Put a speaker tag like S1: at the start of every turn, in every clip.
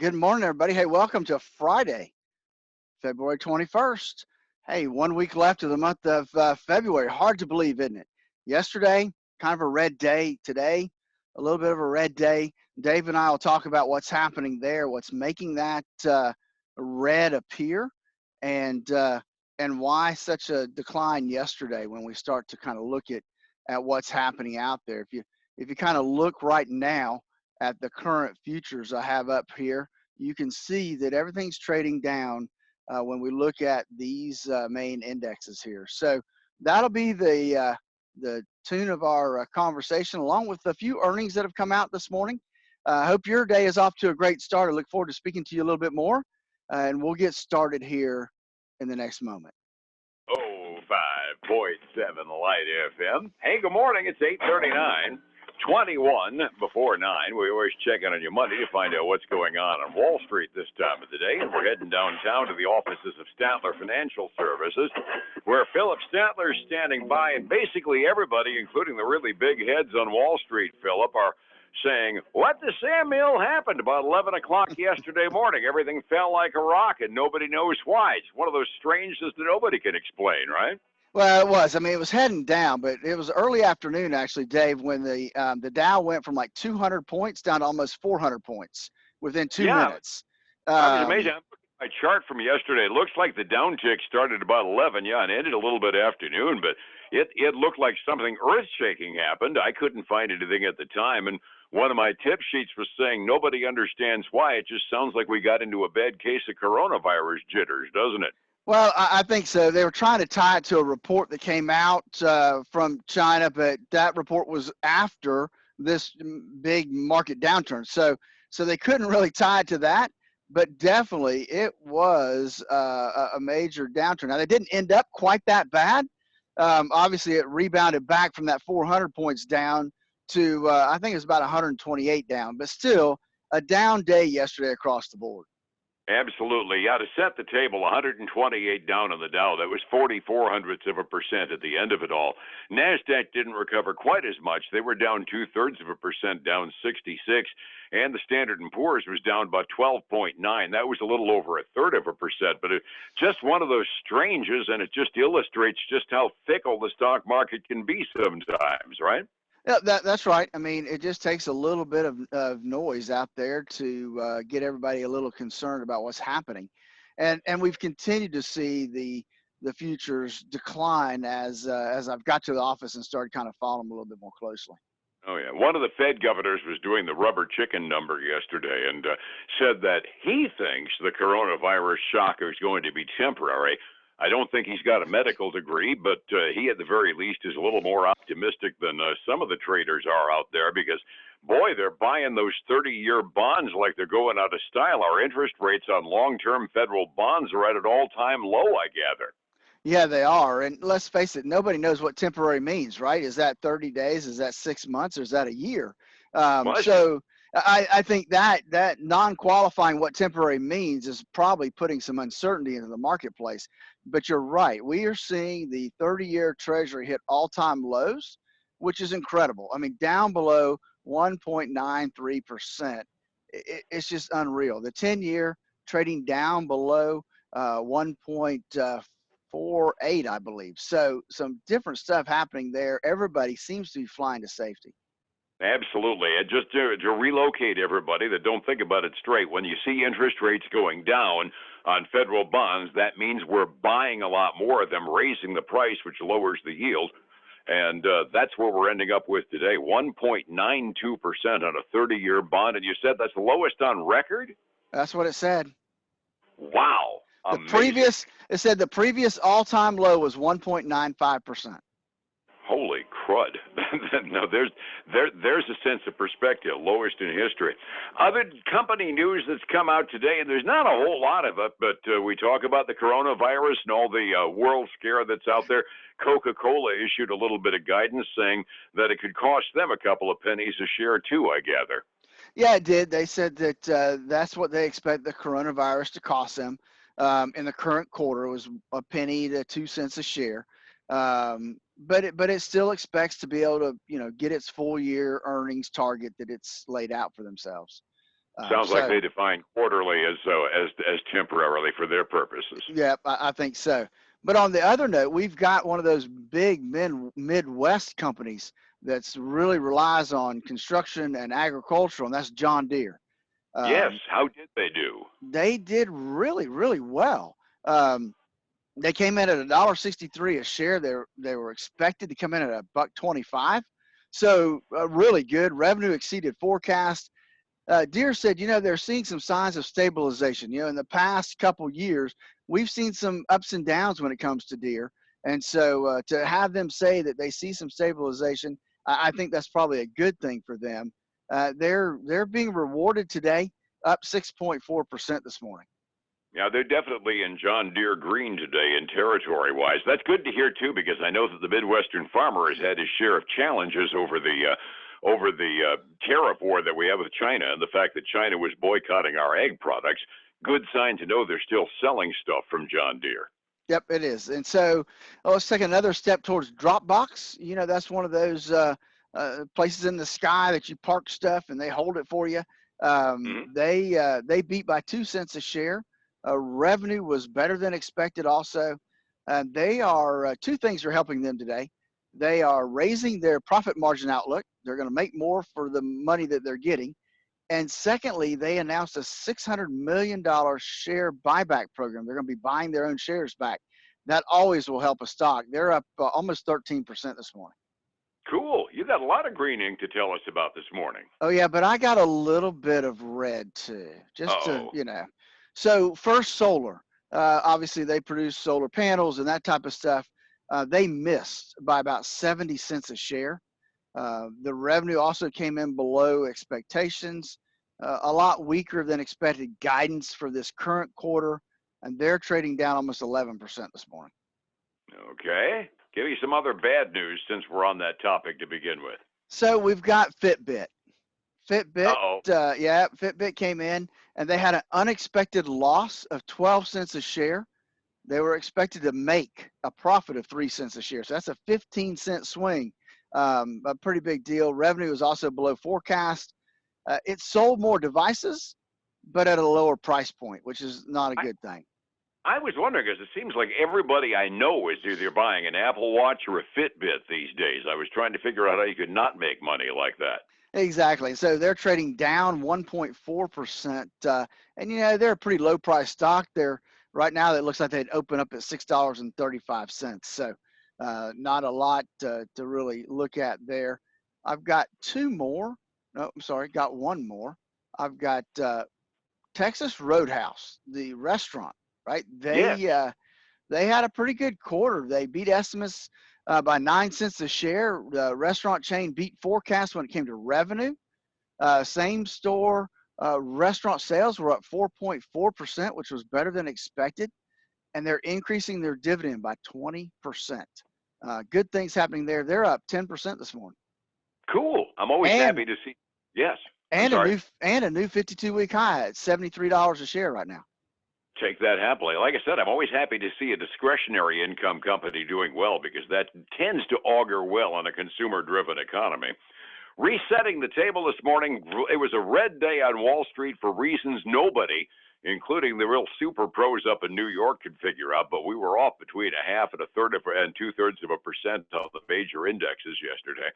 S1: Good morning, everybody. Hey, welcome to Friday, February 21st. Hey, 1 week left of the month of February. Hard to believe, isn't it? Yesterday, kind of a red day. Today, a little bit of a red day. Dave and I will talk about what's happening there, what's making that red appear, and uh, and why such a decline yesterday when we start to kind of look at what's happening out there. If you kind of look right now at the current futures I have up here, you can see that everything's trading down when we look at these main indexes here. So that'll be the tune of our conversation, along with a few earnings that have come out this morning. I hope your day is off to a great start. I look forward to speaking to you a little bit more, and we'll get started here in the next moment.
S2: Oh, 5.7 Light FM. Hey, good morning. It's 8:39. 21 before 9. We always check in on you Monday to find out what's going on Wall Street this time of the day. And we're heading downtown to the offices of Statler Financial Services, where Phillip Statler is standing by. And basically everybody, including the really big heads on Wall Street, Phillip, are saying, what the Sam Mill happened about 11 o'clock yesterday morning? Everything fell like a rock and nobody knows why. It's one of those strangeness that nobody can explain, right?
S1: Well, it was. I mean, it was heading down, but it was early afternoon actually, Dave, when the Dow went from like 200 points down to almost 400 points within two
S2: Yeah,
S1: minutes.
S2: I was amazed.
S1: Um,
S2: I'm looking at my chart from yesterday. It looks like the downtick started about 11, yeah, and ended a little bit afternoon, but it looked like something earth-shaking happened. I couldn't find anything at the time, and one of my tip sheets was saying nobody understands why. It just sounds like we got into a bad case of coronavirus jitters, doesn't it?
S1: well, I think so. They were trying to tie it to a report that came out from China, but that report was after this big market downturn. So they couldn't really tie it to that, but definitely it was a major downturn. Now they didn't end up quite that bad. Obviously, it rebounded back from that 400 points down to I think it was about 128 down, but still a down day yesterday across the board.
S2: Absolutely. Yeah, to set the table, 128 down on the Dow. That was 44 hundredths of a percent at the end of it all. NASDAQ didn't recover quite as much. They were down 2/3 of a percent, down 66. And the Standard & Poor's was down about 12.9. That was a little over a third of a percent. But it's just one of those stranges, and it just illustrates just how fickle the stock market can be sometimes, right?
S1: Yeah, that's right. I mean, it just takes a little bit of noise out there to get everybody a little concerned about what's happening, and we've continued to see the futures decline as I've got to the office and started kind of following them a little bit more closely.
S2: Oh, yeah. One of the Fed governors was doing the rubber chicken number yesterday and said that he thinks the coronavirus shock is going to be temporary. I don't think he's got a medical degree, but he at the very least is a little more optimistic than some of the traders are out there because, boy, they're buying those 30-year bonds like they're going out of style. Our interest rates on long-term federal bonds are at an all-time low, I gather.
S1: Yeah, they are. And let's face it, nobody knows what temporary means, right? Is that 30 days? Is that 6 months? Or is that a year?
S2: Well,
S1: So I think that non-qualifying what temporary means is probably putting some uncertainty into the marketplace. But you're right. We are seeing the 30-year Treasury hit all-time lows, which is incredible. I mean, down below 1.93%. It's just unreal. The 10-year trading down below 1.48, I believe. So some different stuff happening there. Everybody seems to be flying to safety.
S2: absolutely. And just to relocate everybody that don't think about it straight, when you see interest rates going down on federal bonds, that means we're buying a lot more of them, raising the price, which lowers the yield. And that's what we're ending up with today, 1.92% on a 30-year bond. And you said that's the lowest on record?
S1: That's what it said.
S2: Wow,
S1: The
S2: amazing.
S1: previous, it said the previous all-time low was 1.95%.
S2: Holy crud! No, there's a sense of perspective, lowest in history. Other company news that's come out today, and there's not a whole lot of it, but we talk about the coronavirus and all the world scare that's out there. Coca-Cola issued a little bit of guidance saying that it could cost them a couple of pennies a share too, I gather.
S1: Yeah, it did. They said that that's what they expect the coronavirus to cost them. In the current quarter, it was a penny to 2 cents a share. But it still expects to be able to get its full year earnings target that it's laid out for themselves.
S2: Sounds like
S1: So
S2: they define quarterly as temporarily for their purposes.
S1: yeah, I think so. But on the other note, we've got one of those big Midwest companies that's really relies on construction and agricultural, and that's John Deere.
S2: Yes.
S1: Um,
S2: How did they do?
S1: they did really, really well. Um, they came in at $1.63 a share. They were expected to come in at a buck 25, so really good. Revenue exceeded forecast. Deere said, they're seeing some signs of stabilization. In the past couple years, we've seen some ups and downs when it comes to Deere, and so to have them say that they see some stabilization, I think that's probably a good thing for them. They're being rewarded today, up 6.4% this morning.
S2: Yeah, they're definitely in John Deere green today in territory-wise. That's good to hear too, because I know that the Midwestern farmer has had his share of challenges over the tariff war that we have with China, and the fact that China was boycotting our ag products. Good sign to know they're still selling stuff from John Deere.
S1: Yep, it is. And so let's take another step towards Dropbox. That's one of those places in the sky that you park stuff and they hold it for you.
S2: Hmm.
S1: They beat by 2 cents a share. Revenue was better than expected also. They are two things are helping them today. They are raising their profit margin outlook. They're going to make more for the money that they're getting. And secondly, they announced a $600 million share buyback program. They're going to be buying their own shares back. That always will help a stock. They're up almost 13% this morning.
S2: Cool. You got a lot of green ink to tell us about this morning.
S1: Oh, yeah, but I got a little bit of red too, just to.
S2: Uh-oh.
S1: So, First Solar, obviously, they produce solar panels and that type of stuff. They missed by about 70 cents a share. The revenue also came in below expectations, a lot weaker than expected guidance for this current quarter, and they're trading down almost 11% this morning.
S2: Okay. Give me some other bad news since we're on that topic to begin with.
S1: So we've got Fitbit. Fitbit,
S2: Uh-oh.
S1: yeah, Fitbit came in and they had an unexpected loss of 12 cents a share. They were expected to make a profit of 3 cents a share. So that's a 15-cent swing, a pretty big deal. Revenue is also below forecast. It sold more devices, but at a lower price point, which is not a good thing.
S2: I was wondering, because it seems like everybody I know is either buying an Apple Watch or a Fitbit these days. I was trying to figure out how you could not make money like that.
S1: Exactly. So they're trading down 1.4%. And, they're a pretty low price stock. They're right now, it looks like they'd open up at $6.35. So not a lot to really look at there. I've got two more. No, I'm sorry, got one more. I've got Texas Roadhouse, the restaurant, right?
S2: Yes.
S1: They had a pretty good quarter. They beat estimates by 9 cents a share. The restaurant chain beat forecast when it came to revenue. Same store restaurant sales were up 4.4%, which was better than expected. And they're increasing their dividend by 20%. Good things happening there. They're up 10% this morning.
S2: Cool. I'm always
S1: And
S2: happy to see. Yes. I'm
S1: and a
S2: sorry.
S1: new 52-week high at $73 a share right now.
S2: Take that happily. Like I said, I'm always happy to see a discretionary income company doing well, because that tends to augur well in a consumer-driven economy. Resetting the table this morning, it was a red day on Wall Street for reasons nobody, including the real super pros up in New York, could figure out, but we were off between a half and a third of and 2/3% of the major indexes yesterday.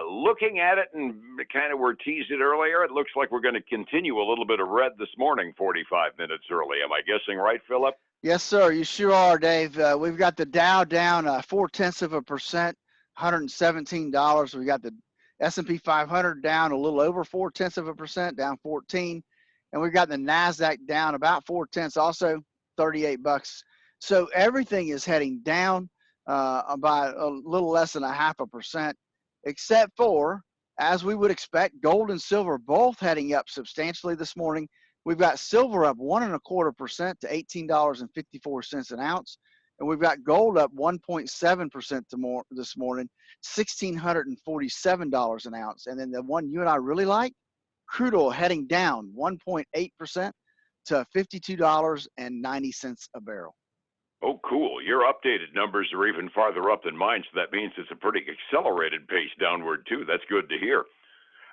S2: Looking at it, and kind of were teased it earlier, it looks like we're going to continue a little bit of red this morning, 45 minutes early. Am I guessing right, Phillip?
S1: Yes, sir. You sure are, Dave. We've got the Dow down 0.4%, $117. We got the S&P 500 down a little over 0.4%, down 14, and we've got the Nasdaq down about 0.4, also $38. So everything is heading down by a little less than 0.5%, except for, as we would expect, gold and silver both heading up substantially this morning. We've got silver up 1.25% to $18.54 an ounce, and we've got gold up 1.7% this morning, $1,647 an ounce. And then the one you and I really like, crude oil heading down 1.8% to $52.90 a barrel.
S2: Oh, cool. Your updated numbers are even farther up than mine, so that means it's a pretty accelerated pace downward, too. That's good to hear.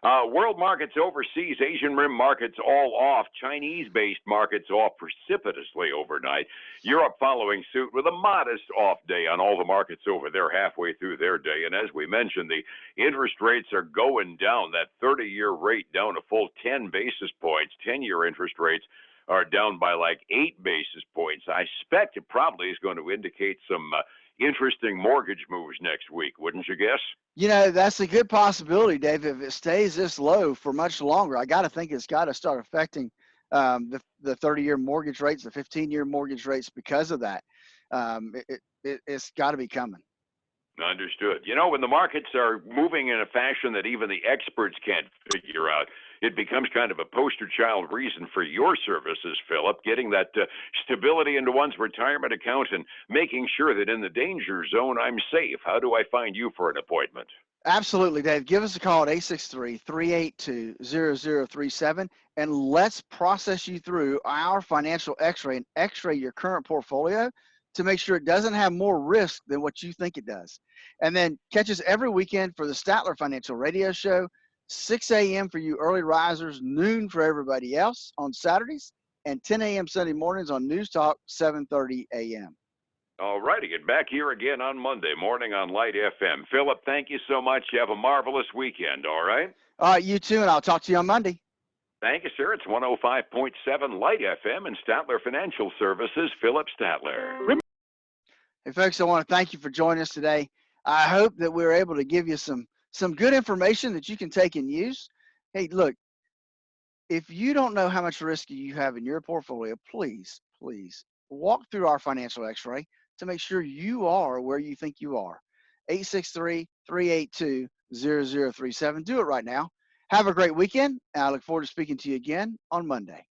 S2: World markets overseas, Asian rim markets all off, Chinese-based markets off precipitously overnight. Europe following suit with a modest off day on all the markets over there halfway through their day. And as we mentioned, the interest rates are going down. That 30-year rate down a full 10 basis points. 10-year interest rates are down by like 8 basis points. I expect it probably is going to indicate some interesting mortgage moves next week, wouldn't you guess?
S1: That's a good possibility, Dave. If it stays this low for much longer, I got to think it's got to start affecting the 30-year mortgage rates, the 15-year mortgage rates because of that. It's got to be coming.
S2: Understood. When the markets are moving in a fashion that even the experts can't figure out, it becomes kind of a poster child reason for your services, Philip, getting that stability into one's retirement account and making sure that in the danger zone, I'm safe. How do I find you for an appointment?
S1: Absolutely, Dave. Give us a call at 863-382-0037, and let's process you through our financial x-ray and x-ray your current portfolio to make sure it doesn't have more risk than what you think it does. And then catch us every weekend for the Statler Financial Radio Show, 6 a.m. for you early risers, noon for everybody else on Saturdays, and 10 a.m. Sunday mornings on News Talk, 7:30 a.m.
S2: All righty, get back here again on Monday morning on Light FM. Philip, thank you so much. You have a marvelous weekend, all right?
S1: All right, you too, and I'll talk to you on Monday.
S2: Thank you, sir. It's 105.7 Light FM and Statler Financial Services, Phillip Statler.
S1: Hey, folks, I want to thank you for joining us today. I hope that we were able to give you some good information that you can take and use. Hey, look, if you don't know how much risk you have in your portfolio, please walk through our financial x-ray to make sure you are where you think you are. 863-382-0037. Do it right now. Have a great weekend, and I look forward to speaking to you again on Monday.